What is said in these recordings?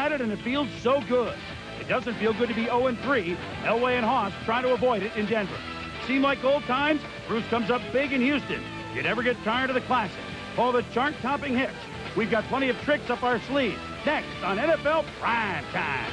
at it, and it feels so good. It doesn't feel good to be 0-3. Elway and Haas trying to avoid it in Denver. Seem like old times? Bruce comes up big in Houston. You never get tired of the classic. All the chart-topping hits. We've got plenty of tricks up our sleeve. Next on NFL Primetime.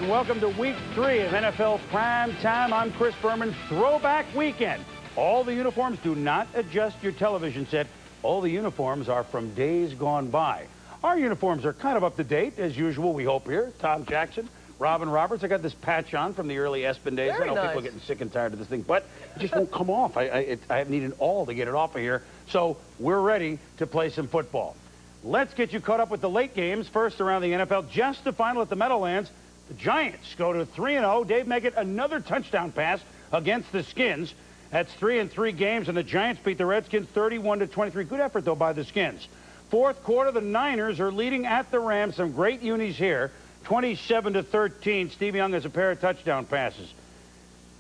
And welcome to Week 3 of NFL Prime Time. I'm Chris Berman. Throwback weekend. All the uniforms, do not adjust your television set. All the uniforms are from days gone by. Our uniforms are kind of up to date, as usual, we hope here. Tom Jackson, Robin Roberts. I got this patch on from the early Espen days. Very I know nice. people are getting sick and tired of this thing, but it just won't come off. I need an awl to get it off of here. So we're ready to play some football. Let's get you caught up with the late games. First around the NFL, just the final at the Meadowlands. The Giants go to 3-0. Dave Meggett, another touchdown pass against the Skins. That's 3-3 games, and the Giants beat the Redskins 31-23. Good effort, though, by the Skins. Fourth quarter, the Niners are leading at the Rams. Some great unis here. 27-13. Steve Young has a pair of touchdown passes.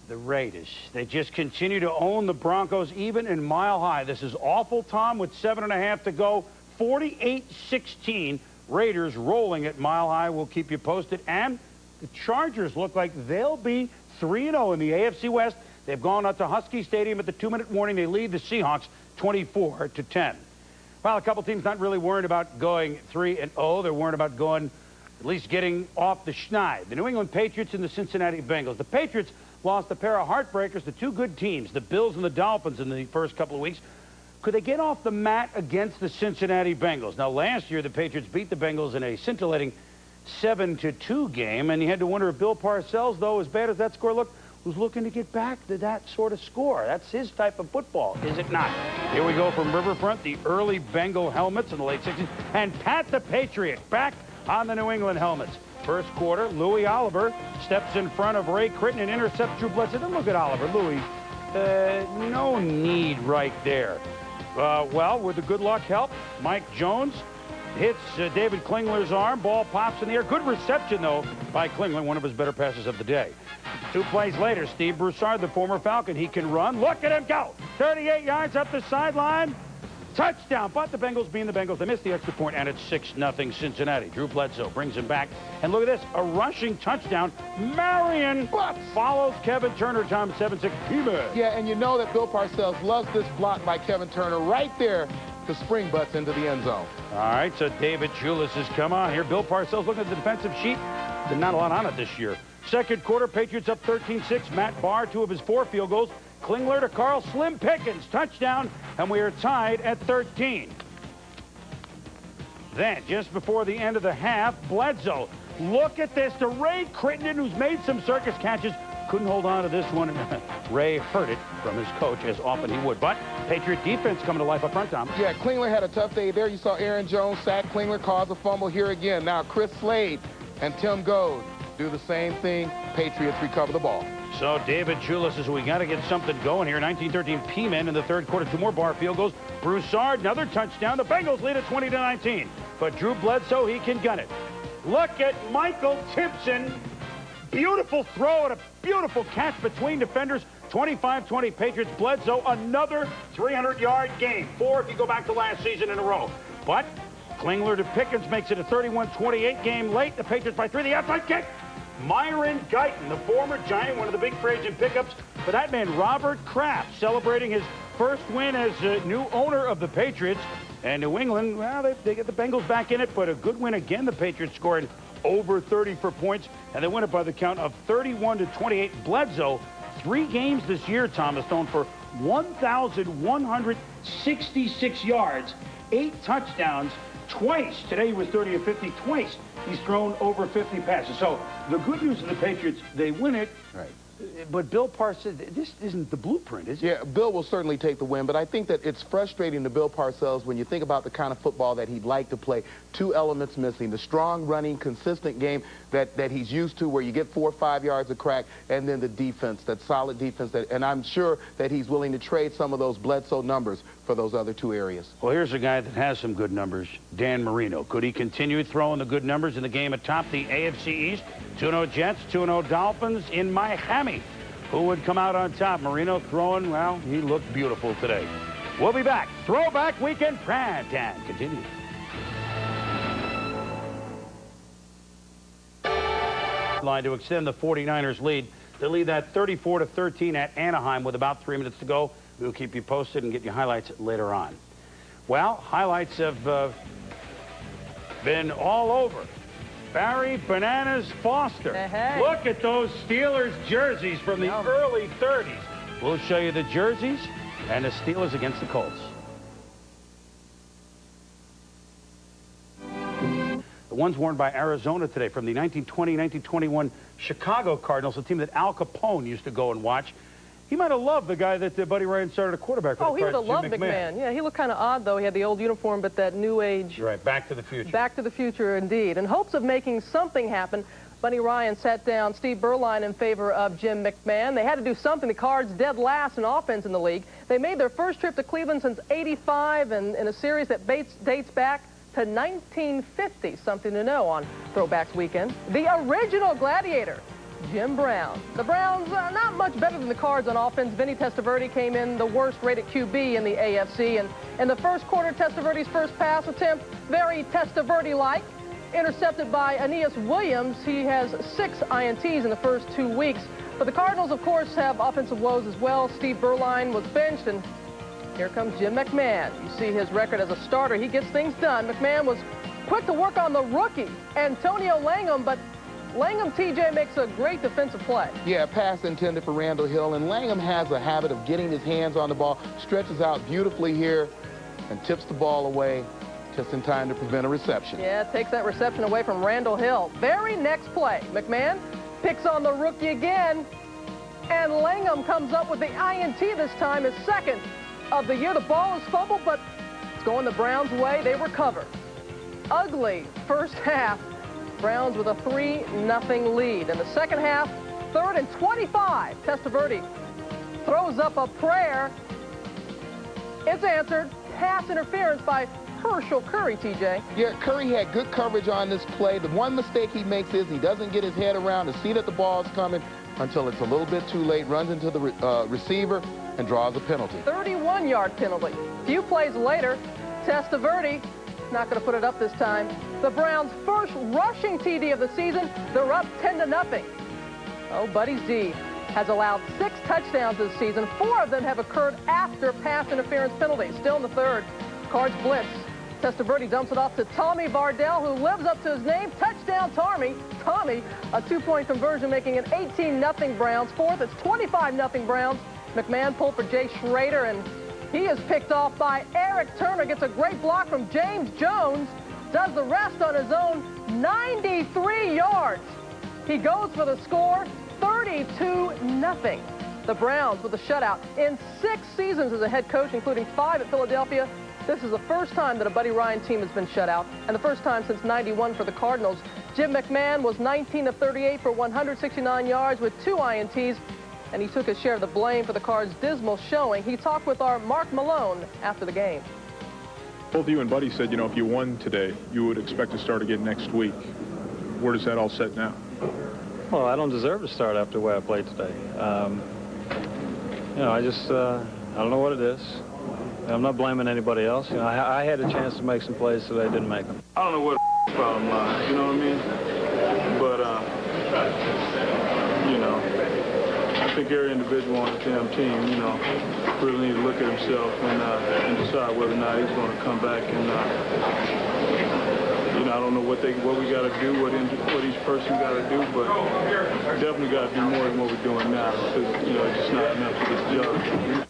The Raiders, they just continue to own the Broncos, even in Mile High. This is awful, Tom, with 7.5 to go. 48-16. Raiders rolling at Mile High. We'll keep you posted. And the Chargers look like they'll be 3-0 in the AFC West. They've gone up to Husky Stadium at the 2-minute warning. They lead the Seahawks 24-10. Well, a couple teams not really worried about going 3-0. They're worried about going, at least getting off the schneid. The New England Patriots and the Cincinnati Bengals. The Patriots lost a pair of heartbreakers to two good teams, the Bills and the Dolphins, in the first couple of weeks. Could they get off the mat against the Cincinnati Bengals? Now, last year, the Patriots beat the Bengals in a scintillating 7-2 game, and you had to wonder if Bill Parcells, though, as bad as that score looked, was looking to get back to that sort of score. That's his type of football, is it not? Here we go from Riverfront, the early Bengal helmets in the late 60s, and Pat the Patriot back on the New England helmets. First quarter, Louis Oliver steps in front of Ray Critton and intercepts Drew Bledsoe. Then look at Oliver. Louis, no need right there. Well, with the good luck help, Mike Jones hits David Klingler's arm. Ball pops in the air. Good reception, though, by Klingler, one of his better passes of the day. 2 plays later, Steve Broussard, the former Falcon, he can run. Look at him go! 38 yards up the sideline. Touchdown. But the Bengals being the Bengals, they missed the extra point, and it's 6-0 Cincinnati. Drew Bledsoe brings him back. And look at this, a rushing touchdown. Marion follows Kevin Turner, Tom 7-6. Yeah, and you know that Bill Parcells loves this block by Kevin Turner right there to spring butts into the end zone. All right, so David Chulis has come on here. Bill Parcells looking at the defensive sheet. There's not a lot on it this year. Second quarter, Patriots up 13-6. Matt Barr, 2 of his 4 field goals. Klingler to Carl Slim Pickens, touchdown, and we are tied at 13. Then, just before the end of the half, Bledsoe. Look at this to Ray Crittenden, who's made some circus catches. Couldn't hold on to this one, and Ray heard it from his coach, as often he would. But Patriot defense coming to life up front, Tom. Yeah, Klingler had a tough day there. You saw Aaron Jones sack Klingler, cause a fumble here again. Now Chris Slade and Tim Goad do the same thing. Patriots recover the ball. So David Chulis says we got to get something going here. 19-13 P-men in the third quarter. 2 more Barr field goals. Broussard, another touchdown. The Bengals lead at 20-19. But Drew Bledsoe, he can gun it. Look at Michael Timpson. Beautiful throw and a beautiful catch between defenders. 25-20 Patriots. Bledsoe, another 300-yard game. 4 if you go back to last season in a row. But Klingler to Pickens makes it a 31-28 game late. The Patriots by 3. The outside kick. Myron Guyton, the former Giant, one of the big free agent pickups for that man, Robert Kraft, celebrating his first win as new owner of the Patriots. And New England, well, they get the Bengals back in it, but a good win again. The Patriots scored over 30 for points, and they win it by the count of 31-28. Bledsoe, 3 games this year, Thomas, thrown for 1,166 yards, 8 touchdowns. Twice, today he was 30 of 50, twice he's thrown over 50 passes. So the good news of the Patriots, they win it. Right. But Bill Parcells, this isn't the blueprint, is it? Yeah, Bill will certainly take the win, but I think that it's frustrating to Bill Parcells when you think about the kind of football that he'd like to play. Two elements missing: the strong running, consistent game that he's used to, where you get 4 or 5 yards of crack, and then the defense, that solid defense. And I'm sure that he's willing to trade some of those Bledsoe numbers for those other two areas. Well, here's a guy that has some good numbers, Dan Marino. Could he continue throwing the good numbers in the game atop the AFC East? 2-0 Jets, 2-0 Dolphins in Miami. Who would come out on top? Marino throwing, well, he looked beautiful today. We'll be back. Throwback Weekend Primetime continues. Line to extend the 49ers lead. They lead that 34-13 at Anaheim with about 3 minutes to go. We'll keep you posted and get you highlights later on. Well, highlights have been all over. Barry Bananas Foster. Hey. Look at those Steelers jerseys from the early 30s. We'll show you the jerseys and the Steelers against the Colts. The ones worn by Arizona today from the 1920-1921 Chicago Cardinals, a team that Al Capone used to go and watch. He might have loved the guy that Buddy Ryan started a quarterback for. Oh, he would have loved McMahon. Yeah, he looked kind of odd, though. He had the old uniform, but that new age. You're right, Back to the Future. Back to the Future, indeed. In hopes of making something happen, Buddy Ryan sat down Steve Berline in favor of Jim McMahon. They had to do something. The Cards dead last in offense in the league. They made their first trip to Cleveland since '85 and in a series that dates back to 1950. Something to know on Throwbacks Weekend. The original gladiator, Jim Brown. The Browns are not much better than the Cards on offense. Vinny Testaverde came in the worst-rated QB in the AFC. And in the first quarter, Testaverde's first pass attempt, very Testaverde-like, intercepted by Aeneas Williams. He has 6 INTs in the first 2 weeks. But the Cardinals, of course, have offensive woes as well. Steve Berline was benched, and here comes Jim McMahon. You see his record as a starter. He gets things done. McMahon was quick to work on the rookie, Antonio Langham, but Langham, TJ, makes a great defensive play. Yeah, pass intended for Randall Hill, and Langham has a habit of getting his hands on the ball, stretches out beautifully here, and tips the ball away just in time to prevent a reception. Yeah, takes that reception away from Randall Hill. Very next play, McMahon picks on the rookie again, and Langham comes up with the INT this time, his second of the year. The ball is fumbled, but it's going the Browns' way. They recover. Ugly first half. Browns with a 3-0 lead. In the second half, 3rd and 25. Testaverde throws up a prayer. It's answered. Pass interference by Herschel Curry, TJ. Yeah, Curry had good coverage on this play. The one mistake he makes is he doesn't get his head around to see that the ball's coming until it's a little bit too late, runs into the receiver, and draws a penalty. 31-yard penalty. A few plays later, Testaverde not going to put it up this time. The Browns' first rushing TD of the season. They're up 10-0. Oh, Buddy Z has allowed 6 touchdowns this season. 4 of them have occurred after pass interference penalties. Still in the third, Cards blitz. Testaverde dumps it off to Tommy Vardell, who lives up to his name. Touchdown, Tommy. Tommy, a 2-point conversion, making it 18-0 Browns. Fourth, it's 25-0 Browns. McMahon pulled for Jay Schrader, and he is picked off by Eric Turner. Gets a great block from James Jones. Does the rest on his own. 93 yards. He goes for the score. 32-0. The Browns with a shutout. In 6 seasons as a head coach, including 5 at Philadelphia, this is the first time that a Buddy Ryan team has been shut out, and the first time since '91 for the Cardinals. Jim McMahon was 19 of 38 for 169 yards with 2 INTs, and he took his share of the blame for the Cards' dismal showing. He talked with our Mark Malone after the game. Both you and Buddy said, you know, if you won today, you would expect to start again next week. Where does that all set now? Well, I don't deserve to start after the way I played today. You know, I don't know what it is. I'm not blaming anybody else. You know, I had a chance to make some plays today, didn't make them. I don't know where the problem lies, you know what I mean? But, you know, I think every individual on the damn team, you know, really need to look at himself and decide whether or not he's going to come back and, you know, I don't know what we got to do, what each person got to do, but definitely got to do more than what we're doing now because, you know, it's just not enough to get the job.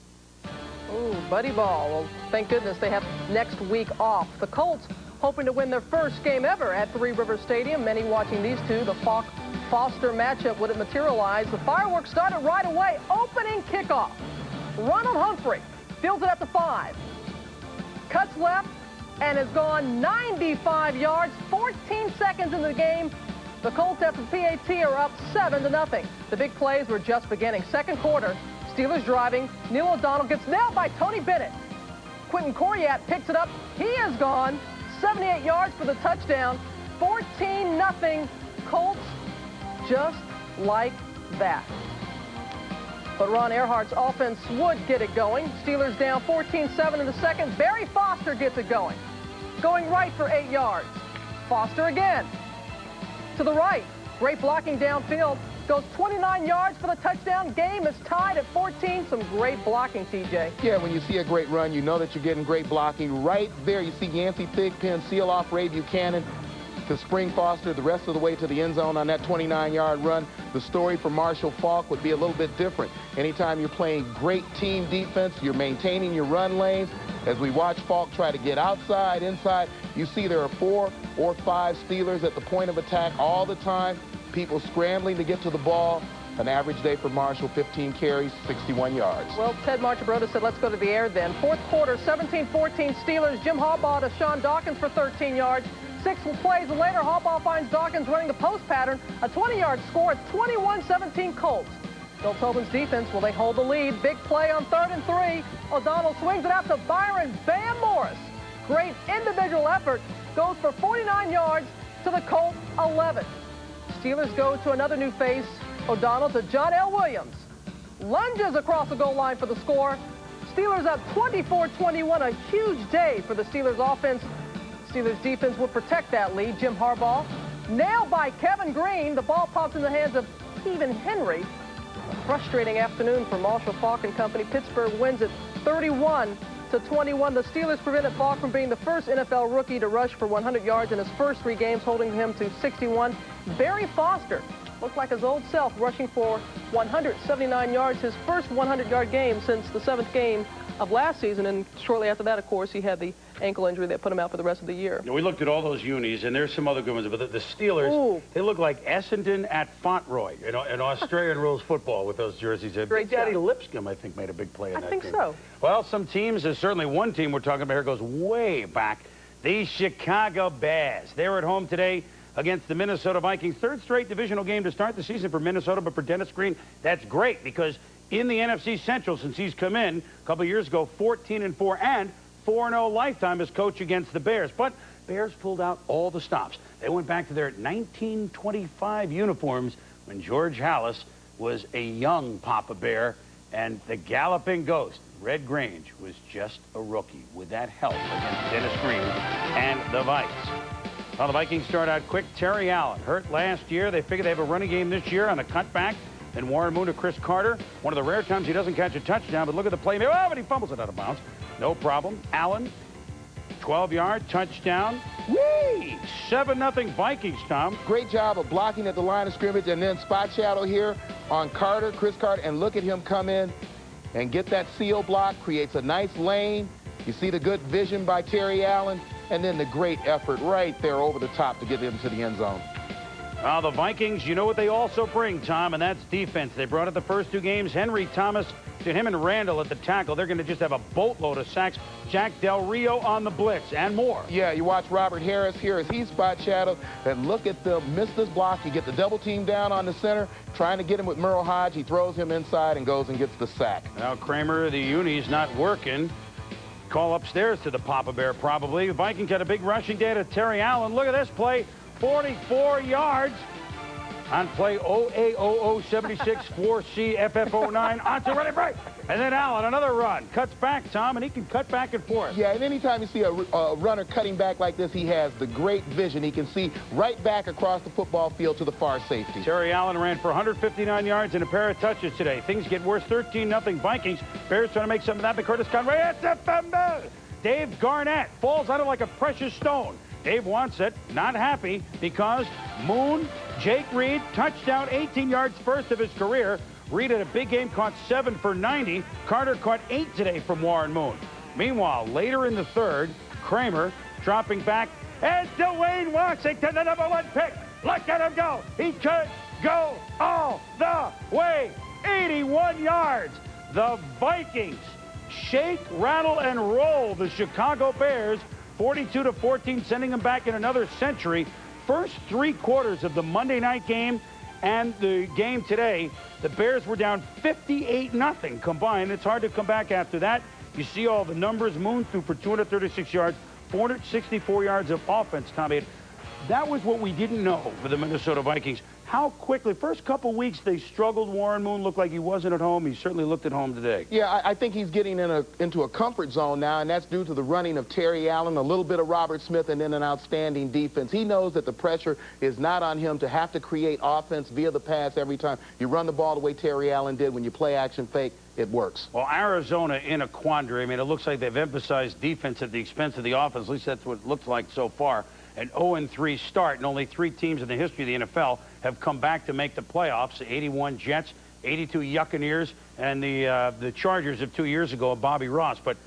Ooh, Buddy Ball. Well, thank goodness they have next week off. The Colts hoping to win their first game ever at Three Rivers Stadium. Many watching these two, the Foster matchup would it materialize? The fireworks started right away. Opening kickoff. Ronald Humphrey fields it at the 5. Cuts left and has gone 95 yards, 14 seconds in the game. The Colts after the PAT are up 7-0. The big plays were just beginning. Second quarter, Steelers driving. Neil O'Donnell gets nailed by Tony Bennett. Quentin Coriat picks it up. He is gone. 78 yards for the touchdown. 14-0 Colts, just like that. But Ron Earhart's offense would get it going. Steelers down 14-7 in the second. Barry Foster gets it going. Going right for 8 yards. Foster again. To the right. Great blocking downfield. Goes 29 yards for the touchdown. Game is tied at 14. Some great blocking, TJ. Yeah, when you see a great run, you know that you're getting great blocking. Right there, you see Yancey Thigpen seal off Ray Buchanan to spring Foster the rest of the way to the end zone on that 29-yard run. The story for Marshall Faulk would be a little bit different. Anytime you're playing great team defense, you're maintaining your run lanes. As we watch Faulk try to get outside, inside, you see there are 4 or 5 Steelers at the point of attack all the time. People scrambling to get to the ball. An average day for Marshall, 15 carries, 61 yards. Well, Ted Marchibroda said, let's go to the air then. Fourth quarter, 17-14 Steelers. Jim Harbaugh to Sean Dawkins for 13 yards. 6 plays later, Harbaugh finds Dawkins running the post pattern. A 20-yard score at 21-17 Colts. Bill Tobin's defense, will they hold the lead? Big play on 3rd and 3. O'Donnell swings it out to Byron Bam Morris. Great individual effort. Goes for 49 yards to the Colts 11. Steelers go to another new face. O'Donnell to John L. Williams. Lunges across the goal line for the score. Steelers up 24-21. A huge day for the Steelers offense. Steelers defense will protect that lead. Jim Harbaugh nailed by Kevin Green. The ball pops in the hands of Stephen Henry. A frustrating afternoon for Marshall Faulk and company. Pittsburgh wins it 31-21. The Steelers prevented Faulk from being the first NFL rookie to rush for 100 yards in his first 3 games, holding him to 61. Barry Foster looked like his old self, rushing for 179 yards, his first 100-yard game since the 7th game of last season. And shortly after that, of course, he had the ankle injury that put him out for the rest of the year. We looked at all those unis, and there's some other good ones, but the Steelers, Ooh. They look like Essendon at Fauntleroy in Australian rules football with those jerseys. Great Big Daddy job. Lipscomb, I think, made a big play in that game. I think so. Well, some teams, there's certainly one team we're talking about here goes way back. The Chicago Bears. They're at home today against the Minnesota Vikings. 3rd straight divisional game to start the season for Minnesota, but for Dennis Green, that's great because in the NFC Central, since he's come in a couple of years ago, 14-4 and 4-0 lifetime as coach against the Bears. But Bears pulled out all the stops. They went back to their 1925 uniforms when George Halas was a young Papa Bear, and the galloping ghost, Red Grange, was just a rookie with that help against Dennis Green and the Vikes. Well, the Vikings start out quick. Terry Allen, hurt last year. They figure they have a running game this year on a cutback. Then Warren Moon to Chris Carter. One of the rare times he doesn't catch a touchdown, but look at the play. Oh, but he fumbles it out of bounds. No problem. Allen, 12-yard touchdown. Whee! 7-0 Vikings, Tom. Great job of blocking at the line of scrimmage, and then spot shadow here on Carter, Chris Carter, and look at him come in and get that seal block. Creates a nice lane. You see the good vision by Terry Allen, and then the great effort right there over the top to get into the end zone. Well, the Vikings, you know what they also bring, Tom, and that's defense. They brought it the first 2 games. Henry Thomas, to him and Randall at the tackle. They're going to just have a boatload of sacks. Jack Del Rio on the blitz and more. Yeah, you watch Robert Harris here as he's spot shadowed, and look at them miss this block. You get the double team down on the center, trying to get him with Merle Hodge. He throws him inside and goes and gets the sack. Now Kramer, the uni's not working. Call upstairs to the Papa Bear probably. The Vikings had a big rushing day to Terry Allen. Look at this play. 44 yards on play OA0076-4CFF09 onto running right. And then Allen, another run. Cuts back, Tom, and he can cut back and forth. Yeah, and anytime you see a runner cutting back like this, he has the great vision. He can see right back across the football field to the far safety. Terry Allen ran for 159 yards and a pair of touches today. Things get worse. 13-0 Vikings. Bears trying to make something happen. Curtis Conway at the fumble. Dave Garnett falls out of like a precious stone. Dave wants it, not happy, because Moon, Jake Reed, touchdown, 18 yards, first of his career. Reed had a big game, caught 7 for 90. Carter caught 8 today from Warren Moon. Meanwhile, later in the 3rd, Kramer dropping back, and Dwayne Washington, the #1 pick. Look at him go. He could go all the way. 81 yards. The Vikings shake, rattle, and roll the Chicago Bears 42-14, sending them back in another century. First 3 quarters of the Monday night game and the game today, the Bears were down 58-0 combined. It's hard to come back after that. You see all the numbers. Moon threw for 236 yards, 464 yards of offense, Tommy. That was what we didn't know for the Minnesota Vikings. How quickly, first couple weeks, they struggled. Warren Moon looked like he wasn't at home. He certainly looked at home today. Yeah, I think he's getting into a comfort zone now, and that's due to the running of Terry Allen, a little bit of Robert Smith, and then an outstanding defense. He knows that the pressure is not on him to have to create offense via the pass every time. You run the ball the way Terry Allen did when you play action fake. It works. Well, Arizona in a quandary. I mean, it looks like they've emphasized defense at the expense of the offense. At least that's what it looks like so far. An 0-3 start, and only 3 teams in the history of the NFL have come back to make the playoffs. The 81 Jets, 82 Buccaneers, and the Chargers of 2 years ago of Bobby Ross. But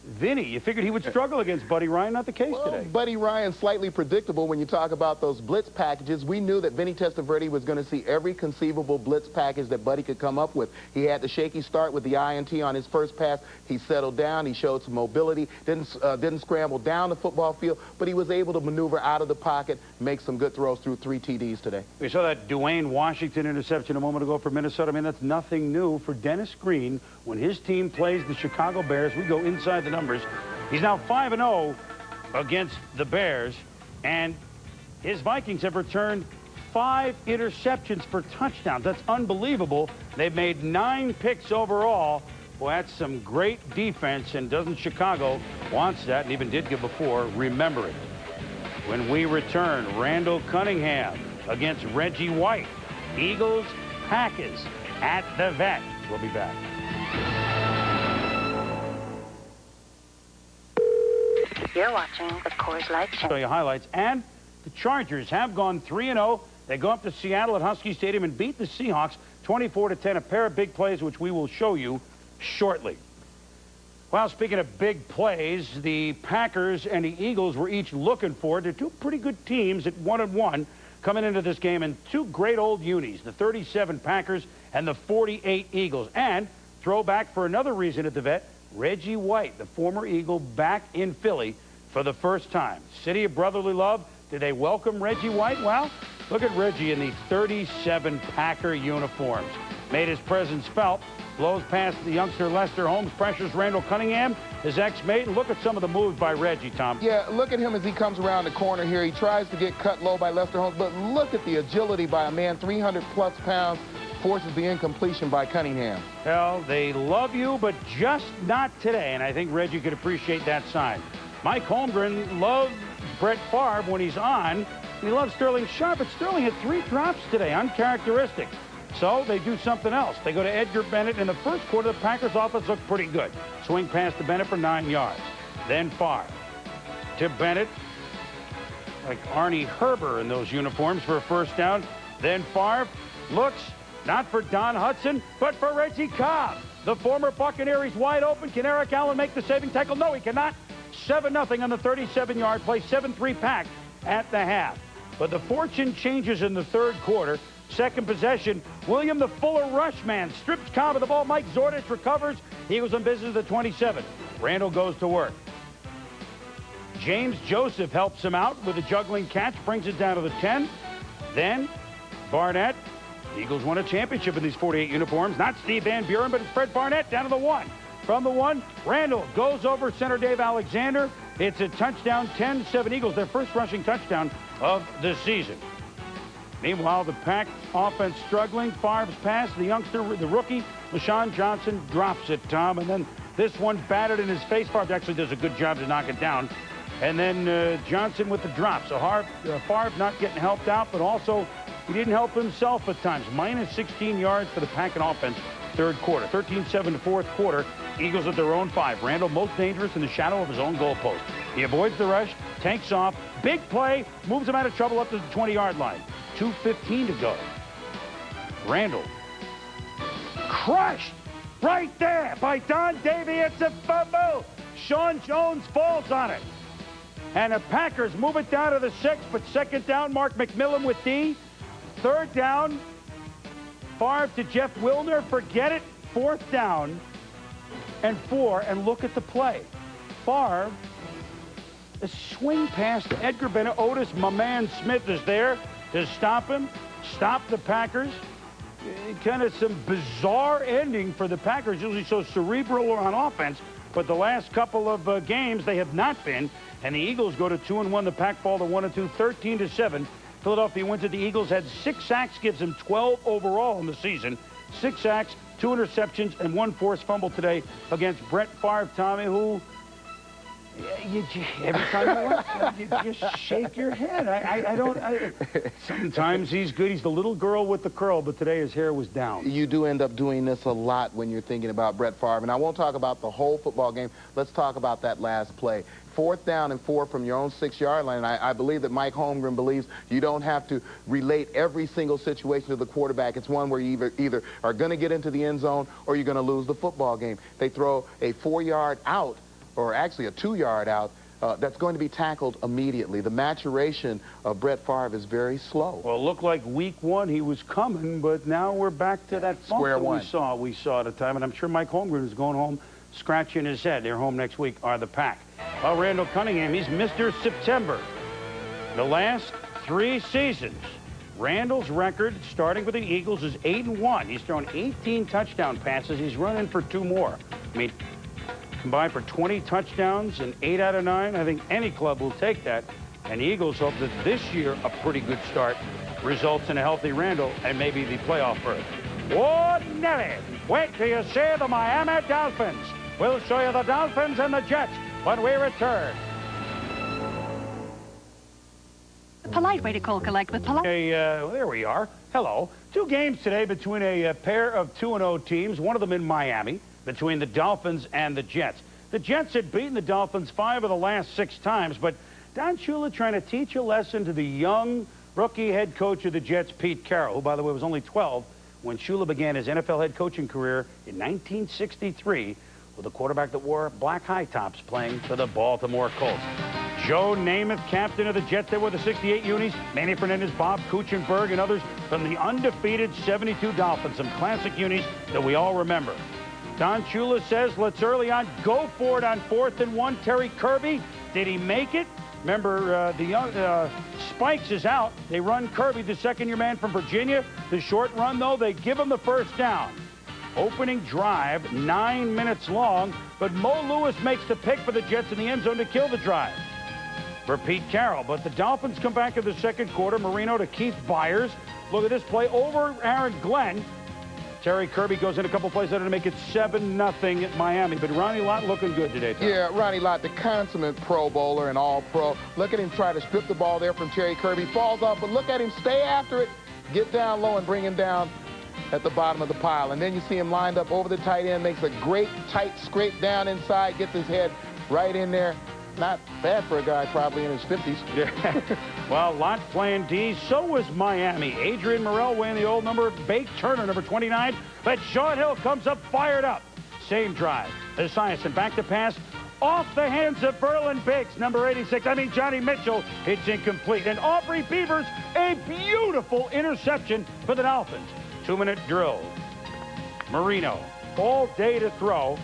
Vinny, you figured he would struggle against Buddy Ryan. Not the case today. Buddy Ryan, slightly predictable when you talk about those blitz packages. We knew that Vinny Testaverde was going to see every conceivable blitz package that Buddy could come up with. He had the shaky start with the INT on his first pass. He settled down. He showed some mobility. Didn't scramble down the football field, but he was able to maneuver out of the pocket, make some good throws through 3 TDs today. We saw that Dwayne Washington interception a moment ago for Minnesota. I mean, that's nothing new for Dennis Green. When his team plays the Chicago Bears, we go inside the numbers. He's now 5-0 against the Bears, and his Vikings have returned 5 interceptions for touchdowns. That's unbelievable. They've made 9 picks overall. Well, that's some great defense, and doesn't Chicago wants that, and even did give before, remember it. When we return, Randall Cunningham against Reggie White. Eagles, Packers at the Vet. We'll be back. You're watching the Coors Light Show. Show you highlights. And the Chargers have gone 3-0. They go up to Seattle at Husky Stadium and beat the Seahawks 24-10. A pair of big plays, which we will show you shortly. Well, speaking of big plays, the Packers and the Eagles were each looking for it. They're 2 pretty good teams at 1-1 coming into this game, and 2 great old unis, the 37 Packers and the 48 Eagles. And throwback for another reason at the Vet, Reggie White, the former Eagle, back in Philly for the first time. City of Brotherly Love, did they welcome Reggie White? Well, look at Reggie in the 37 Packer uniforms. Made his presence felt, blows past the youngster Lester Holmes, pressures Randall Cunningham, his ex-mate, and look at some of the moves by Reggie, Tom. Yeah, look at him as he comes around the corner here. He tries to get cut low by Lester Holmes, but look at the agility by a man 300-plus pounds, forces the incompletion by Cunningham. Well, they love you, but just not today, and I think Reggie could appreciate that sign. Mike Holmgren loved Brett Favre when he's on. He loves Sterling Sharp, but Sterling had 3 drops today, uncharacteristic. So they do something else. They go to Edgar Bennett. In the first quarter, the Packers' offense looked pretty good. Swing pass to Bennett for 9 yards. Then Favre to Bennett, like Arnie Herber in those uniforms for a first down. Then Favre looks not for Don Hudson, but for Reggie Cobb. The former Buccaneer, he's wide open. Can Eric Allen make the saving tackle? No, he cannot. 7-0 on the 37-yard play, 7-3 Pack at the half. But the fortune changes in the third quarter. Second possession, William the Fuller rush man strips Cobb of the ball. Mike Zordich recovers. Eagles in business at the 27. Randall goes to work. James Joseph helps him out with a juggling catch, brings it down to the 10. Then Barnett. Eagles won a championship in these 48 uniforms. Not Steve Van Buren, but it's Fred Barnett down to the 1. From the 1, Randall goes over center Dave Alexander. It's a touchdown, 10-7 Eagles, their first rushing touchdown of the season. Meanwhile, the Pack offense struggling. Favre's pass, the youngster, the rookie, LaShawn Johnson drops it, Tom. And then this one batted in his face. Favre actually does a good job to knock it down. And then Johnson with the drop. So Favre not getting helped out, but also he didn't help himself at times. Minus 16 yards for the Pack and offense third quarter. 13-7 to fourth quarter. Eagles at their own 5. Randall most dangerous in the shadow of his own goalpost. He avoids the rush, takes off, big play, moves him out of trouble up to the 20-yard line. 2:15 to go. Randall crushed right there by Don Davey. It's a fumble. Sean Jones falls on it. And the Packers move it down to the 6, but second down, Mark McMillan with D. Third down, Favre to Jeff Wilner. Forget it. 4th down and 4, and look at the play. Favre, a swing pass to Edgar Bennett. Otis, my man Smith, is there to stop him, stop the Packers. Kind of some bizarre ending for the Packers, usually so cerebral on offense, but the last couple of games they have not been. And the Eagles go to 2-1. The Pack fall to 1-2, 13-7. Philadelphia wins it. The Eagles had 6 sacks, gives them 12 overall in the season. 6 sacks, 2 interceptions, and 1 forced fumble today against Brett Favre, Tommy, who every time you watch him, you just shake your head. Sometimes he's good. He's the little girl with the curl, but today his hair was down. You do end up doing this a lot when you're thinking about Brett Favre. And I won't talk about the whole football game. Let's talk about that last play. 4th down and 4 from your own 6-yard line. And I believe that Mike Holmgren believes you don't have to relate every single situation to the quarterback. It's one where you either are going to get into the end zone or you're going to lose the football game. They throw a 4-yard out, or actually a 2-yard out, that's going to be tackled immediately. The maturation of Brett Favre is very slow. Well, it looked like week 1 he was coming, but now we're back to that square one we saw at a time. And I'm sure Mike Holmgren is going home scratching his head. They're home next week, are the Pack. Well, Randall Cunningham, he's Mr. September. The last 3 seasons, Randall's record, starting with the Eagles, is 8-1. He's thrown 18 touchdown passes. He's running for 2 more. I mean, combined for 20 touchdowns and 8 out of 9. I think any club will take that. And the Eagles hope that this year a pretty good start results in a healthy Randall and maybe the playoff berth. Whoa, Nelly! Wait till you see the Miami Dolphins. We'll show you the Dolphins and the Jets when we return. The polite way to call collect with polite. There we are. Hello. 2 games today between a pair of 2-0 teams, one of them in Miami, between the Dolphins and the Jets. The Jets had beaten the Dolphins 5 of the last 6 times, but Don Shula trying to teach a lesson to the young rookie head coach of the Jets, Pete Carroll, who, by the way, was only 12 when Shula began his NFL head coaching career in 1963 with a quarterback that wore black high tops playing for the Baltimore Colts. Joe Namath, captain of the Jets, there were the 68 unis. Manny Fernandez, Bob Kuchenberg, and others from the undefeated 72 Dolphins. Some classic unis that we all remember. Don Shula says, let's early on go for it on 4th and 1. Terry Kirby, did he make it? Remember, the young Spikes is out. They run Kirby, the second-year man from Virginia. The short run, though, they give him the first down. Opening drive, 9 minutes long, but Mo Lewis makes the pick for the Jets in the end zone to kill the drive for Pete Carroll. But the Dolphins come back in the second quarter. Marino to Keith Byers. Look at this play over Aaron Glenn. Terry Kirby goes in a couple plays later to make it 7-0 at Miami. But Ronnie Lott looking good today, Tom. Yeah, Ronnie Lott, the consummate Pro Bowler and All-Pro. Look at him try to strip the ball there from Terry Kirby. Falls off, but look at him stay after it, get down low and bring him down at the bottom of the pile. And then you see him lined up over the tight end, makes a great tight scrape down inside, gets his head right in there. Not bad for a guy probably in his 50s. Yeah. Well, Lott playing D. So was Miami. Adrian Morrell wearing the old number. Bake Turner, number 29. But Sean Hill comes up fired up. Same drive. Esiason back to pass. Off the hands of Berlin Biggs, number 86. Johnny Mitchell. It's incomplete. And Aubrey Beavers, a beautiful interception for the Dolphins. 2-minute drill. Marino, all day to throw.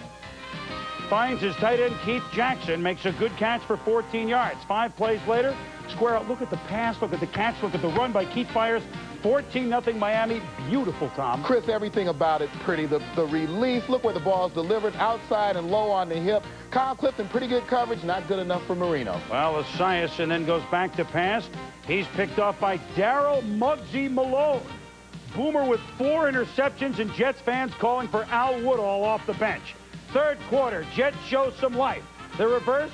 Finds his tight end, Keith Jackson, makes a good catch for 14 yards. 5 plays later, square out. Look at the pass, look at the catch, look at the run by Keith Byers. 14-0 Miami. Beautiful, Tom. Chris, everything about it pretty. The release, look where the ball's delivered, outside and low on the hip. Kyle Clifton, pretty good coverage, not good enough for Marino. Well, Esiason then goes back to pass. He's picked off by Darryl Muggsy Malone. Boomer with 4 interceptions, and Jets fans calling for Al Woodall off the bench. Third quarter, Jets show some life. The reverse,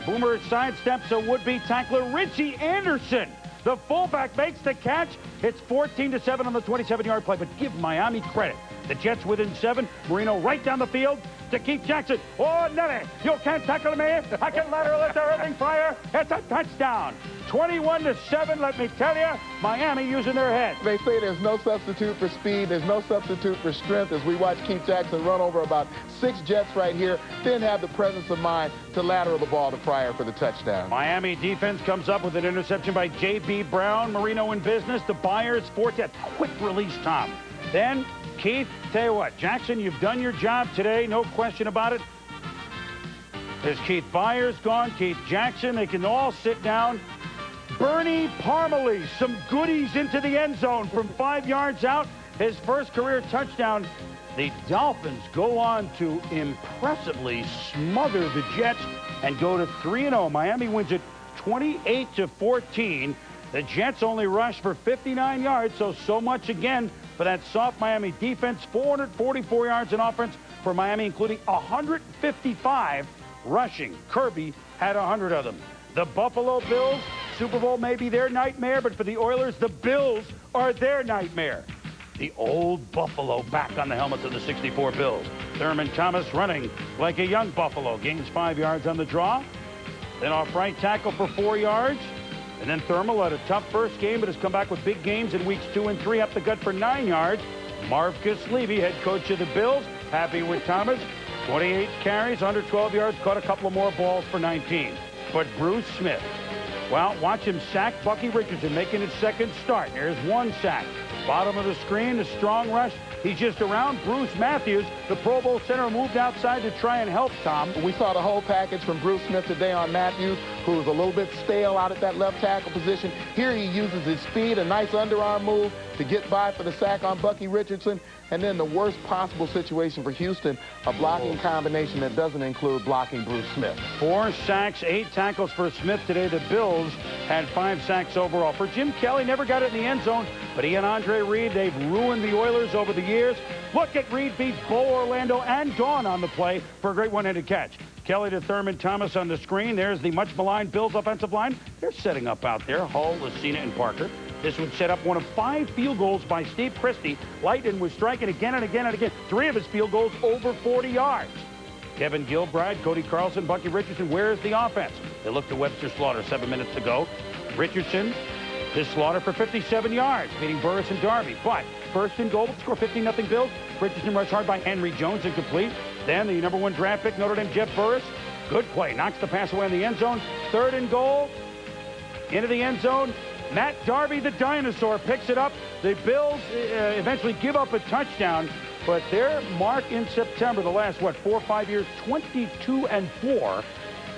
Boomer sidesteps a would-be tackler, Richie Anderson. The fullback makes the catch. It's 14-7 on the 27-yard play, but give Miami credit. The Jets within 7. Marino right down the field to Keith Jackson. Oh, Nelly, you can't tackle me. I can lateral it to Irving Fryar. It's a touchdown. 21-7, let me tell you. Miami using their head. They say there's no substitute for speed. There's no substitute for strength as we watch Keith Jackson run over about 6 Jets right here, then have the presence of mind to lateral the ball to Fryar for the touchdown. Miami defense comes up with an interception by J.B. Brown. Marino in business. The Byers, 4th. Quick release, Tom. Then, Keith, tell you what, Jackson, you've done your job today, no question about it. There's Keith Byers gone, Keith Jackson. They can all sit down. Bernie Parmalee, some goodies into the end zone from 5 yards out. His first career touchdown. The Dolphins go on to impressively smother the Jets and go to 3-0. Miami wins it 28-14. The Jets only rushed for 59 yards, so much again for that soft Miami defense. 444 yards in offense for Miami, including 155 rushing. Kirby had 100 of them. The Buffalo Bills, Super Bowl may be their nightmare, but for the Oilers, the Bills are their nightmare. The old Buffalo back on the helmets of the 64 Bills. Thurman Thomas running like a young Buffalo. Gains 5 yards on the draw. Then off right tackle for 4 yards. And then Thurman had a tough first game, but has come back with big games in weeks 2 and 3. Up the gut for 9 yards. Marcus Levy, head coach of the Bills, happy with Thomas. 28 carries, under 12 yards, caught a couple of more balls for 19. But Bruce Smith, well, watch him sack Bucky Richardson, making his second start. There's one sack. Bottom of the screen, a strong rush. He's just around. Bruce Matthews, the Pro Bowl center, moved outside to try and help Tom. We saw the whole package from Bruce Smith today on Matthews, who was a little bit stale out at that left tackle position. Here he uses his speed, a nice underarm move to get by for the sack on Bucky Richardson. And then the worst possible situation for Houston, a blocking combination that doesn't include blocking Bruce Smith. 4 sacks, 8 tackles for Smith today. The Bills had 5 sacks overall. For Jim Kelly, never got it in the end zone, but he and Andre Reed, they've ruined the Oilers over the years. Look at Reed beat Bo Orlando and Dawn on the play for a great one-handed catch. Kelly to Thurman Thomas on the screen. There's the much-maligned Bills offensive line. They're setting up out there. Hull, Lucina, and Parker. This would set up one of 5 field goals by Steve Christie. Lightning was striking again and again and again. 3 of his field goals over 40 yards. Kevin Gilbride, Cody Carlson, Bucky Richardson. Where's the offense? They look to Webster Slaughter, 7 minutes to go. Richardson to Slaughter for 57 yards, beating Burris and Darby. But first and goal, score 15-0 Bills. Richardson rushed hard by Henry Jones, incomplete. Then the number 1 draft pick, Notre Dame, Jeff Burris. Good play, knocks the pass away in the end zone. 3rd and goal, into the end zone. Matt Darby, the dinosaur, picks it up. The Bills eventually give up a touchdown, but their mark in September, the last, 4 or 5 years, 22-4.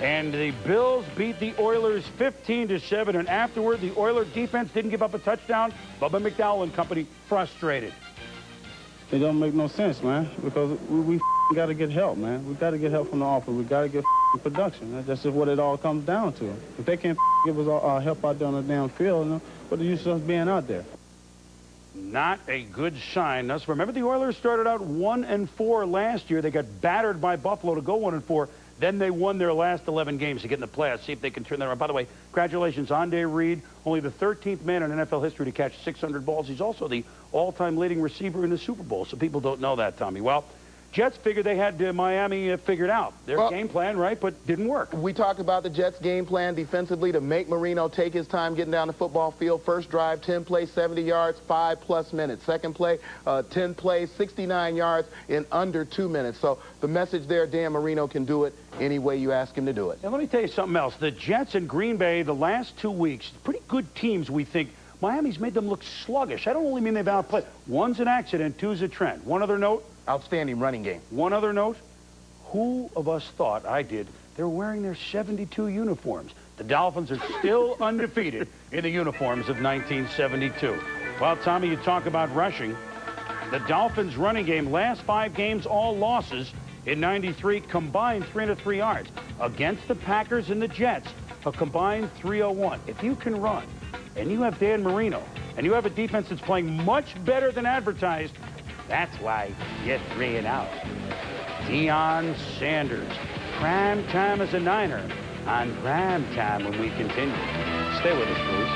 And the Bills beat the Oilers 15-7. And afterward, the Oilers defense didn't give up a touchdown. Bubba McDowell and company frustrated. It don't make no sense, man, because we got to get help, man. We got to get help from the offense. We got to get production. That's just what it all comes down to. If they can't give us help out there on the damn field, you know, what the use of us being out there? Not a good sign. Now, remember, the Oilers started out 1-4 last year. They got battered by Buffalo to go 1-4. Then they won their last 11 games to get in the playoffs. See if they can turn that around. By the way, congratulations, Andre Reed, only the 13th man in NFL history to catch 600 balls. He's also the all-time leading receiver in the Super Bowl. So people don't know that, Tommy. Well, Jets figured they had Miami figured out. Their game plan, right, but didn't work. We talked about the Jets' game plan defensively to make Marino take his time getting down the football field. First drive, 10 plays, 70 yards, 5+ minutes. Second play, 10 plays, 69 yards in under 2 minutes. So the message there, Dan Marino can do it any way you ask him to do it. And let me tell you something else. The Jets and Green Bay, the last 2 weeks, pretty good teams, we think. Miami's made them look sluggish. I don't only mean they've outplayed. 1's an accident, 2's a trend. One other note. Outstanding running game. One other note. Who of us thought, I did, they're wearing their 72 uniforms. The Dolphins are still undefeated in the uniforms of 1972. Well, Tommy, you talk about rushing. The Dolphins' running game, last 5 games, all losses. In 93, combined 303 yards. Against the Packers and the Jets, a combined 301. If you can run, and you have Dan Marino, and you have a defense that's playing much better than advertised, that's why you're 3-0. Deion Sanders. Prime time as a Niner on Prime Time when we continue. Stay with us, please.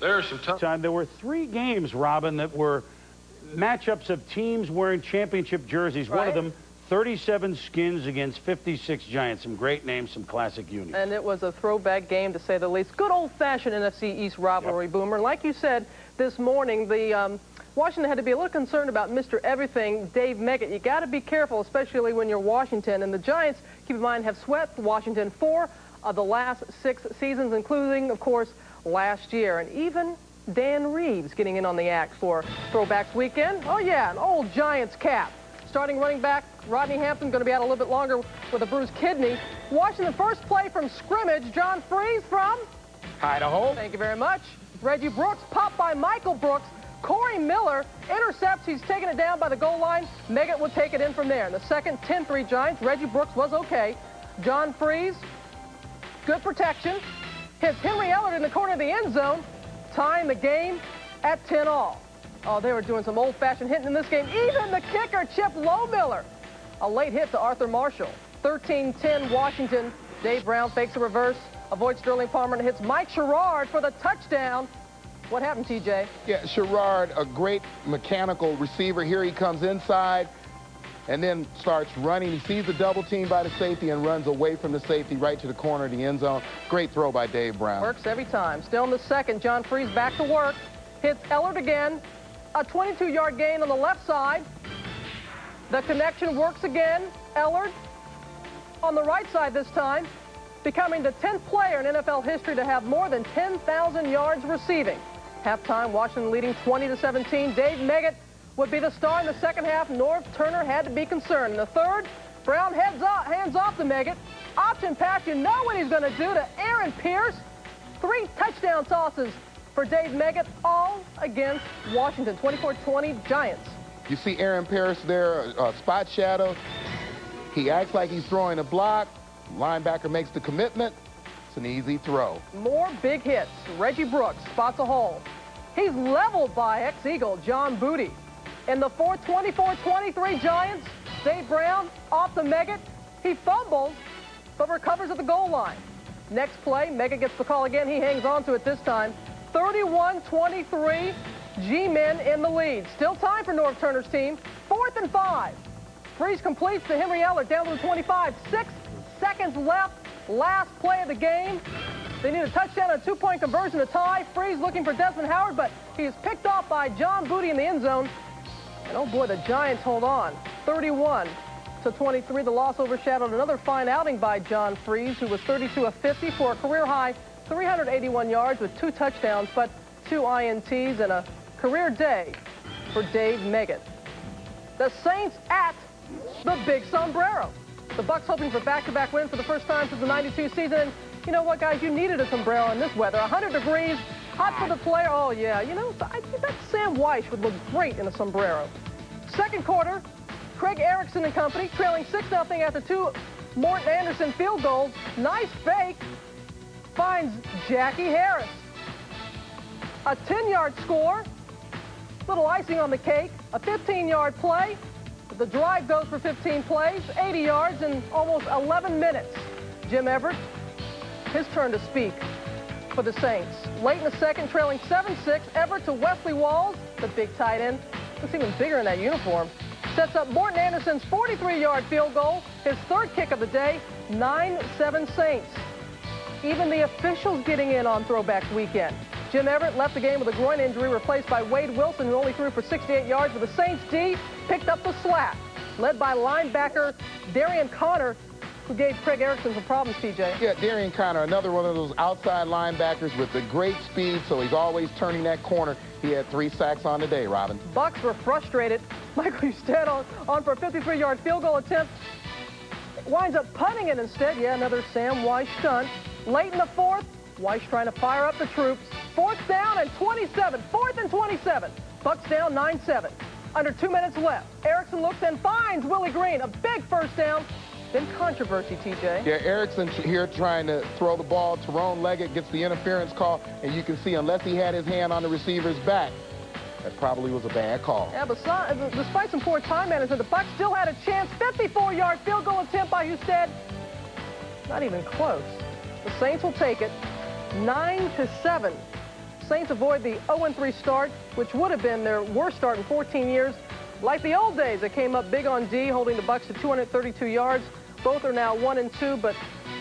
There are some tough time. There were 3 games, Robin, that were matchups of teams wearing championship jerseys. Right. One of them, 37 Skins against 56 Giants. Some great names, some classic unis. And it was a throwback game, to say the least. Good old-fashioned NFC East rivalry, yep. Boomer. Like you said this morning, the Washington had to be a little concerned about Mr. Everything, Dave Meggett. You got to be careful, especially when you're Washington. And the Giants, keep in mind, have swept Washington 4 of the last 6 seasons, including, of course, last year. And even Dan Reeves getting in on the act for Throwbacks Weekend. Oh, yeah, an old Giants cap. Starting running back Rodney Hampton going to be out a little bit longer with a bruised kidney. Watching the first play from scrimmage, John Freeze from Idaho. Thank you very much. Reggie Brooks, popped by Michael Brooks. Corey Miller intercepts. He's taken it down by the goal line. Meggett will take it in from there. In the second 10-3 Giants, Reggie Brooks was okay. John Freeze, good protection. Hits Henry Ellard in the corner of the end zone, tying the game at 10-all. Oh, they were doing some old-fashioned hitting in this game. Even the kicker, Chip Lowmiller. A late hit to Arthur Marshall. 13-10 Washington. Dave Brown fakes a reverse, avoids Sterling Palmer, and hits Mike Sherrard for the touchdown. What happened, TJ? Yeah, Sherrard, a great mechanical receiver. Here he comes inside and then starts running. He sees the double team by the safety and runs away from the safety right to the corner of the end zone. Great throw by Dave Brown. Works every time. Still in the second, John Freeze back to work. Hits Ellard again. A 22-yard gain on the left side. The connection works again. Ellard on the right side this time, becoming the 10th player in NFL history to have more than 10,000 yards receiving. Halftime, Washington leading 20-17. Dave Meggett would be the star in the second half. Norv Turner had to be concerned. In the third, Brown hands off to Meggett. Option pass, you know what he's going to do to Aaron Pierce. 3 touchdown tosses for Dave Meggett, all against Washington. 24-20 Giants. You see Aaron Pierce there, spot shadow. He acts like he's throwing a block. Linebacker makes the commitment. It's an easy throw. More big hits. Reggie Brooks spots a hole. He's leveled by ex-Eagle John Booty. In the fourth, 24-23 Giants, Dave Brown off to Meggett. He fumbles, but recovers at the goal line. Next play, Meggett gets the call again. He hangs on to it this time. 31-23, G-men in the lead. Still time for Norv Turner's team. 4th and 5. Freeze completes to Henry Ellard down to the 25. 6 seconds left. Last play of the game. They need a touchdown and a 2-point conversion to tie. Freeze looking for Desmond Howard, but he is picked off by John Booty in the end zone. And oh boy, the Giants hold on. 31-23. The loss overshadowed another fine outing by John Freeze, who was 32 of 50 for a career high 381 yards with 2 touchdowns, but 2 INTs and a career day for Dave Meggett. The Saints at the Big Sombrero. The Bucs hoping for back-to-back wins for the first time since the 92 season. And you know what, guys? You needed a sombrero in this weather. 100 degrees, hot for the player. Oh, yeah. You know, I think that Sam Weiss would look great in a sombrero. Second quarter, Craig Erickson and company trailing 6-0 after 2 Morton Anderson field goals. Nice fake. Finds Jackie Harris. A 10-yard score. Little icing on the cake. A 15-yard play. The drive goes for 15 plays, 80 yards in almost 11 minutes. Jim Everett, his turn to speak for the Saints. Late in the second, trailing 7-6, Everett to Wesley Walls, the big tight end. Looks even bigger in that uniform. Sets up Morton Anderson's 43-yard field goal, his 3rd kick of the day, 9-7 Saints. Even the officials getting in on Throwbacks Weekend. Jim Everett left the game with a groin injury, replaced by Wade Wilson, who only threw for 68 yards, but the Saints D picked up the slack, led by linebacker Darian Connor, who gave Craig Erickson some problems, TJ. Yeah, Darian Connor, another one of those outside linebackers with the great speed, so he's always turning that corner. He had 3 sacks on the day, Robin. Bucs were frustrated. Michael Husted on for a 53-yard field goal attempt. Winds up punting it instead. Yeah, another Sam Weiss stunt. Late in the fourth, Weiss trying to fire up the troops. 4th down and 27. 4th and 27. Bucs down 9-7. Under 2 minutes left. Erickson looks and finds Willie Green. A big first down. Then controversy, TJ. Yeah, Erickson here trying to throw the ball. Tyrone Leggett gets the interference call, and you can see unless he had his hand on the receiver's back, that probably was a bad call. Yeah, but despite some poor time management, the Bucs still had a chance. 54-yard field goal attempt by Husted. Not even close. The Saints will take it. 9-7. Saints avoid the 0-3 start, which would have been their worst start in 14 years. Like the old days, they came up big on D, holding the Bucs to 232 yards. Both are now 1-2, but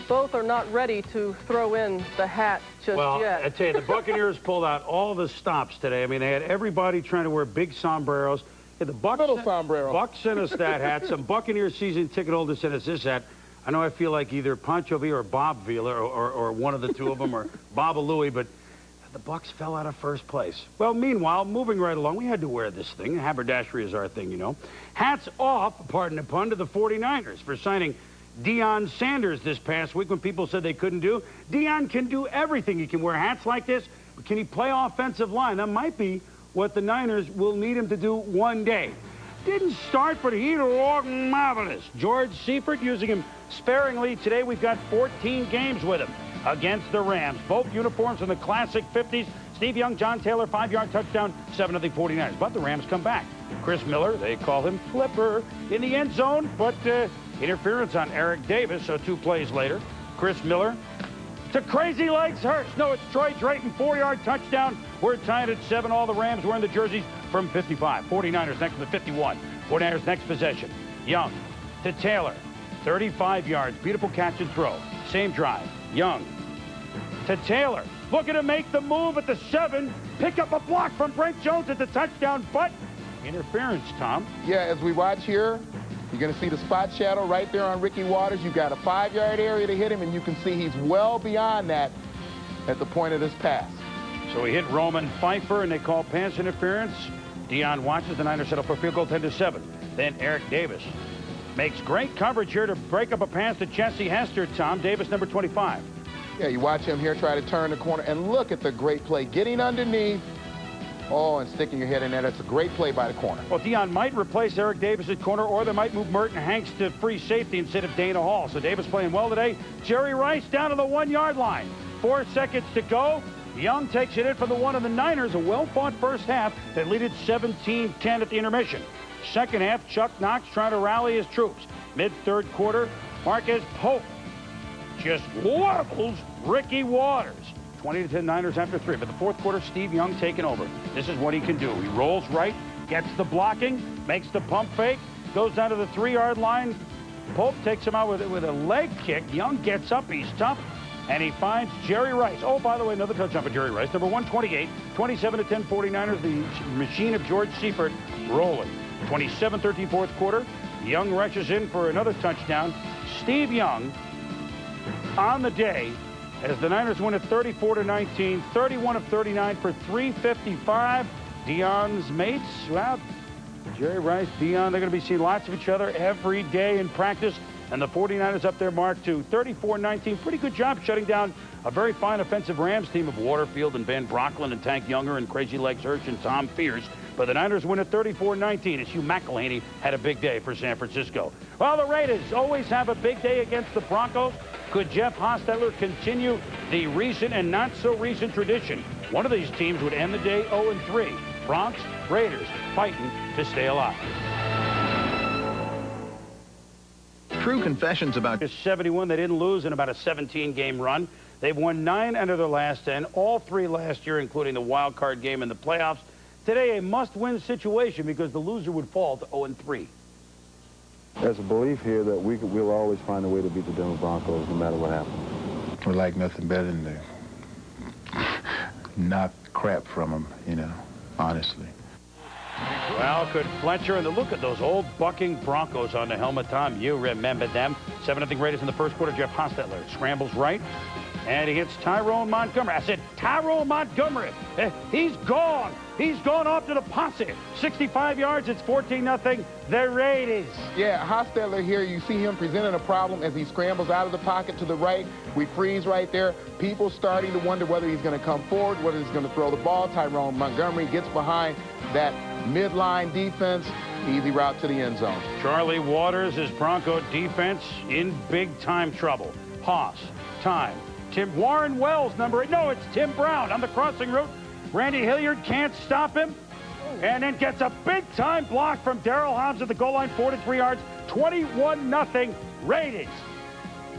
both are not ready to throw in the hat just yet. Well, I tell you, the Buccaneers pulled out all the stops today. I mean, they had everybody trying to wear big sombreros. Yeah, the Bucs Little sombrero. Bucs sent us that hat. Some Buccaneers season ticket holders sent us this hat. I know I feel like either Pancho Villa or Bob Villa or one of the two of them or Baba Louie, but the Bucs fell out of first place. Well, meanwhile, moving right along, we had to wear this thing. Haberdashery is our thing, you know. Hats off, pardon the pun, to the 49ers for signing Deion Sanders this past week when people said they couldn't do. Deion can do everything. He can wear hats like this, but can he play offensive line? That might be what the Niners will need him to do one day. Didn't start, but he looked marvelous. George Seifert using him sparingly. Today we've got 14 games with him against the Rams. Both uniforms from the classic 50s. Steve Young, John Taylor, 5-yard touchdown, 7-0 49ers. But the Rams come back. Chris Miller, they call him Flipper, in the end zone, but interference on Eric Davis, so 2 plays later. Chris Miller to Crazy Legs Hurts. No, it's Troy Drayton, 4-yard touchdown. We're tied at 7. All the Rams wearing the jerseys from 55. 49ers next to the 51. 49ers next possession. Young to Taylor, 35 yards. Beautiful catch and throw. Same drive. Young to Taylor. Looking to make the move at the 7. Pick up a block from Brent Jones at the touchdown, but interference, Tom. Yeah, as we watch here, you're going to see the spot shadow right there on Ricky Waters. You've got a 5-yard area to hit him, and you can see he's well beyond that at the point of this pass. So he hit Roman Pfeiffer, and they call pass interference. Deion watches. The Niners settle for field goal 10-7. Then Eric Davis makes great coverage here to break up a pass to Jesse Hester. Tom Davis, number 25. Yeah, you watch him here try to turn the corner, and look at the great play. Getting underneath, and sticking your head in there. That's a great play by the corner. Well, Deion might replace Eric Davis at corner, or they might move Merton Hanks to free safety instead of Dana Hall. So Davis playing well today. Jerry Rice down to the 1-yard line. 4 seconds to go. Young takes it in for the 1 of the Niners. A well-fought first half that lead it 17-10 at the intermission. Second half, Chuck Knox trying to rally his troops. Mid-third quarter, Marquez Pope just wobbles Ricky Waters. 20-10 Niners after 3. But the fourth quarter, Steve Young taking over. This is what he can do. He rolls right, gets the blocking, makes the pump fake, goes down to the 3-yard line. Pope takes him out with a leg kick. Young gets up. He's tough. And he finds Jerry Rice. Oh, by the way, another touchdown for Jerry Rice. Number 128, 27-10 49ers. The machine of George Seifert rolling. 27-13 fourth quarter. Young rushes in for another touchdown. Steve Young on the day as the Niners win at 34-19, 31 of 39 for 355. Deion's mates, well, Jerry Rice, Deion, they're going to be seeing lots of each other every day in practice. And the 49ers up their mark to 34-19. Pretty good job shutting down a very fine offensive Rams team of Waterfield and Van Brocklin and Tank Younger and Crazy Legs Hirsch and Tom Fears. But the Niners win at 34-19 as Hugh McElhaney had a big day for San Francisco. Well, the Raiders always have a big day against the Broncos. Could Jeff Hostetler continue the recent and not so recent tradition? One of these teams would end the day 0-3. Bronx, Raiders fighting to stay alive. True confessions about 71. They didn't lose in about a 17-game run. They've won 9 out of their last 10, all 3 last year, including the wild card game in the playoffs. Today, a must-win situation because the loser would fall to 0-3. There's a belief here that we'll always find a way to beat the Denver Broncos no matter what happens. We like nothing better than to knock crap from them, you know, honestly. Well, could Fletcher, and look at those old bucking Broncos on the helmet, Tom. You remember them. 7-0 Raiders in the first quarter. Jeff Hostetler scrambles right, and he hits Tyrone Montgomery. I said Tyrone Montgomery. He's gone. He's gone off to the posse. 65 yards. It's 14-0. The Raiders. Yeah, Hostetler here, you see him presenting a problem as he scrambles out of the pocket to the right. We freeze right there. People starting to wonder whether he's going to come forward, whether he's going to throw the ball. Tyrone Montgomery gets behind that midline defense. Easy route to the end zone. Charlie Waters is Bronco defense in big-time trouble. Haas, time. Warren Wells, number 8. No, it's Tim Brown on the crossing route. Randy Hilliard can't stop him. And then gets a big-time block from Darrell Hobbs at the goal line, 43 yards, 21-0 Raiders.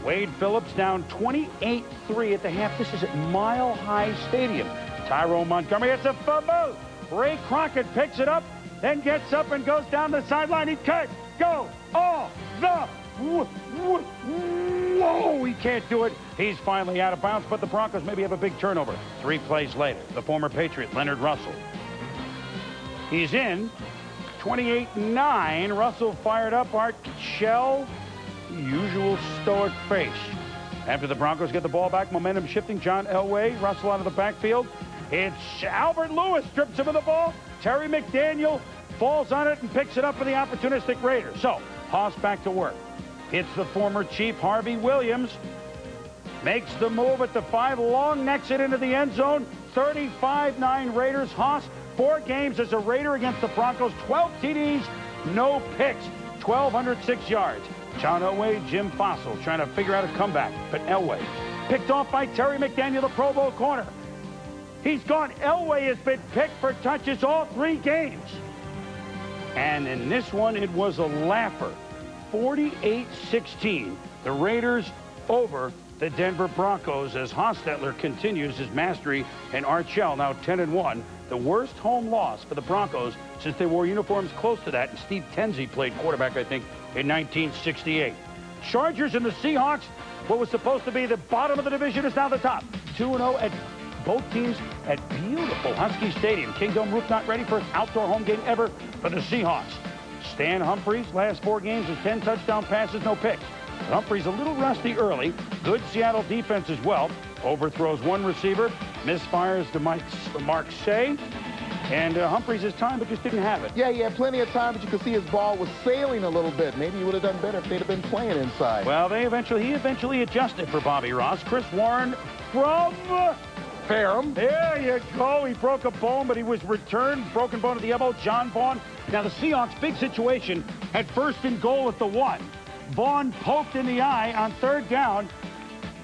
Wade Phillips down 28-3 at the half. This is at Mile High Stadium. Tyrone Montgomery, it's a fumble. Ray Crockett picks it up, then gets up and goes down the sideline. He can't go off the whoa, he can't do it. He's finally out of bounds, but the Broncos maybe have a big turnover. 3 plays later, the former Patriot, Leonard Russell. He's in. 28-9. Russell fired up. Art Shell usual stoic face. After the Broncos get the ball back, momentum shifting. John Elway, Russell out of the backfield. It's Albert Lewis strips him of the ball. Terry McDaniel falls on it and picks it up for the opportunistic Raiders. So, Haas back to work. It's the former Chief Harvey Williams. Makes the move at the 5, long necks it into the end zone. 35-9 Raiders. Haas, 4 games as a Raider against the Broncos. 12 TDs, no picks. 1,206 yards. John Elway, Jim Fossil trying to figure out a comeback. But Elway picked off by Terry McDaniel, the Pro Bowl corner. He's gone. Elway has been picked for touches all 3 games. And in this one, it was a laugher. 48-16. The Raiders over the Denver Broncos as Hostetler continues his mastery, and Archell now 10-1. The worst home loss for the Broncos since they wore uniforms close to that, and Steve Tenzie played quarterback, I think, in 1968. Chargers and the Seahawks, what was supposed to be the bottom of the division is now the top. 2-0 at both teams at beautiful Husky Stadium. Kingdom roof not ready for its outdoor home game ever for the Seahawks. Stan Humphries, last 4 games with 10 touchdown passes, no picks. Humphries a little rusty early. Good Seattle defense as well. Overthrows 1 receiver. Misfires to Mark Shea. And Humphries has time, but just didn't have it. Yeah, he had plenty of time, but you could see his ball was sailing a little bit. Maybe he would have done better if they'd have been playing inside. Well, he eventually adjusted for Bobby Ross. Chris Warren from Ferrum. There you go. He broke a bone, but he was returned. Broken bone at the elbow. John Vaughn. Now the Seahawks, big situation at 1st and goal at the 1. Vaughn poked in the eye on 3rd down.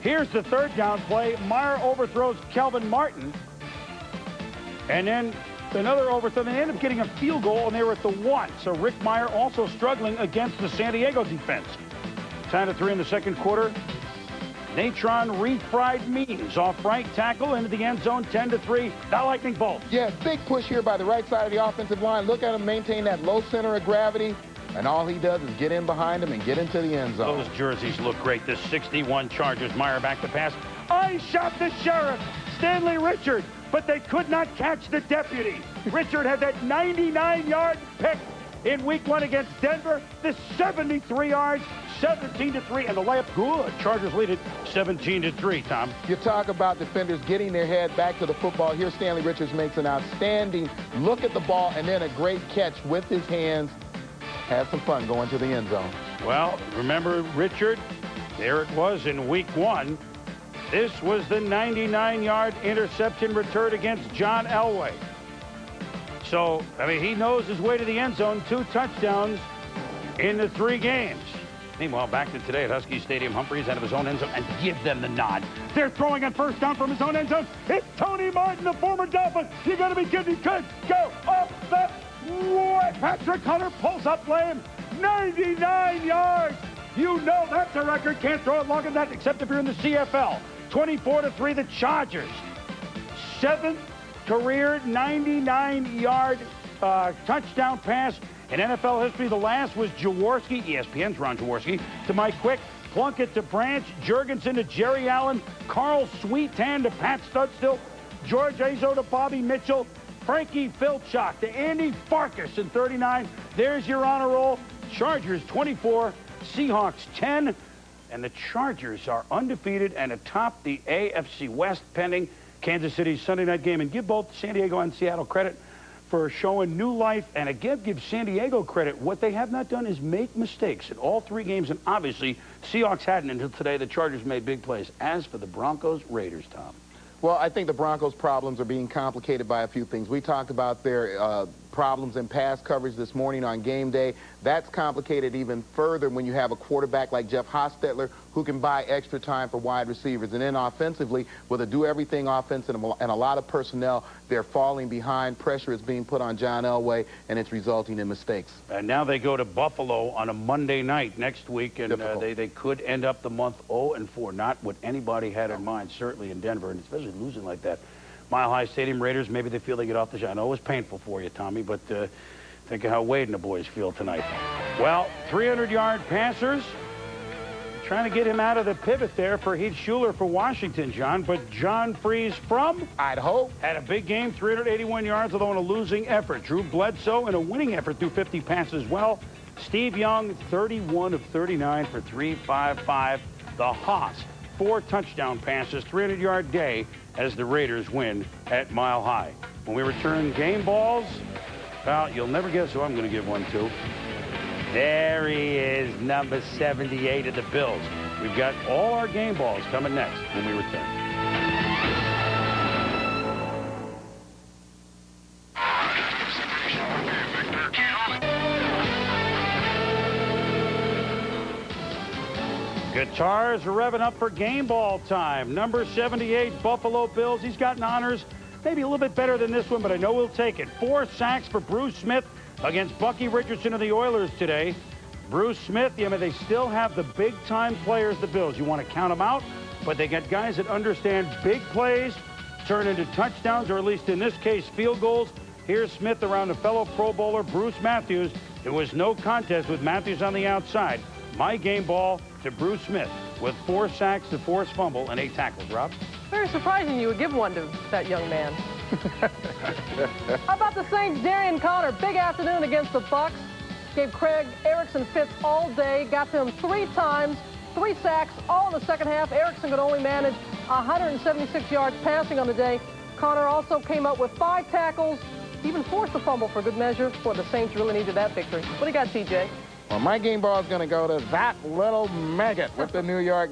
Here's the 3rd down play. Meyer overthrows Kelvin Martin. And then another overthrow. They ended up getting a field goal, and they were at the 1. So Rick Meyer also struggling against the San Diego defense. 10-3 in the 2nd quarter. Natron refried Means off right tackle into the end zone, 10-3. The Lightning Bolt. Yeah, big push here by the right side of the offensive line. Look at him maintain that low center of gravity. And all he does is get in behind him and get into the end zone. Those jerseys look great. The 61 Chargers. Meyer back to pass. I shot the sheriff, Stanley Richard, but they could not catch the deputy. Richard had that 99-yard pick in week 1 against Denver. The 73 yards, 17-3, and the layup good. Chargers lead it 17-3, Tom. You talk about defenders getting their head back to the football. Here Stanley Richards makes an outstanding look at the ball and then a great catch with his hands. Had some fun going to the end zone. Well, remember Richard? There it was in week 1. This was the 99-yard interception return against John Elway. So, I mean, he knows his way to the end zone. 2 touchdowns in the 3 games. Meanwhile, back to today at Husky Stadium, Humphries out of his own end zone and give them the nod. They're throwing on 1st down from his own end zone. It's Tony Martin, the former Dolphin. You got to be kidding. He could go up the way. Patrick Hunter pulls up lame. 99 yards. You know that's a record. Can't throw it longer than that except if you're in the CFL. 24-3, the Chargers. 7th career 99-yard touchdown pass in NFL history. The last was Jaworski, ESPN's Ron Jaworski, to Mike Quick. Plunkett to Branch, Jurgensen to Jerry Allen, Carl Sweetan to Pat Studstill, George Azo to Bobby Mitchell, Frankie Filchock to Andy Farkas in 39. There's your honor roll. Chargers 24, Seahawks 10, and the Chargers are undefeated and atop the AFC West pending Kansas City's Sunday night game. And give both San Diego and Seattle credit for showing new life, and again give San Diego credit. What they have not done is make mistakes in all 3 games, and obviously Seahawks hadn't until today. The Chargers made big plays. As for the Broncos, Raiders, Tom. Well, I think the Broncos' problems are being complicated by a few things. We talked about their problems in pass coverage this morning on game day. That's complicated even further when you have a quarterback like Jeff Hostetler who can buy extra time for wide receivers. And then offensively, with a do-everything offense and a lot of personnel, they're falling behind. Pressure is being put on John Elway, and it's resulting in mistakes. And now they go to Buffalo on a Monday night next week, and they could end up the month 0-4. Not what anybody had in mind, certainly in Denver, and especially losing like that. Mile High Stadium Raiders, maybe they feel they get off the shot. I know it was painful for you, Tommy, but think of how Wade and the boys feel tonight. Well, 300-yard passers. Trying to get him out of the pivot there for Heath Schuler for Washington, John. But John Freeze from Idaho had a big game, 381 yards, although in a losing effort. Drew Bledsoe in a winning effort threw 50 passes as well. Steve Young, 31 of 39 for 355. The Haas, 4 touchdown passes, 300-yard day as the Raiders win at Mile High. When we return game balls, well, you'll never guess who I'm going to give one to. There he is, number 78 of the Bills. We've got all our game balls coming next when we return. Guitars are revving up for game ball time. Number 78, Buffalo Bills. He's gotten honors maybe a little bit better than this one, but I know we'll take it. 4 sacks for Bruce Smith against Bucky Richardson of the Oilers today. Bruce Smith, I mean, they still have the big-time players, the Bills. You want to count them out, but they got guys that understand big plays turn into touchdowns, or at least in this case, field goals. Here's Smith around a fellow Pro Bowler, Bruce Matthews. It was no contest with Matthews on the outside. My game ball to Bruce Smith with 4 sacks, a forced fumble, and 8 tackles. Rob? Very surprising you would give one to that young man. How about the Saints' Darian Connor? Big afternoon against the Bucs. Gave Craig Erickson fits all day. Got to him 3 times, 3 sacks, all in the second half. Erickson could only manage 176 yards passing on the day. Connor also came up with 5 tackles, even forced a fumble for good measure. Boy, the Saints really needed that victory. What do you got, TJ? Well, my game ball is going to go to that little maggot with the New York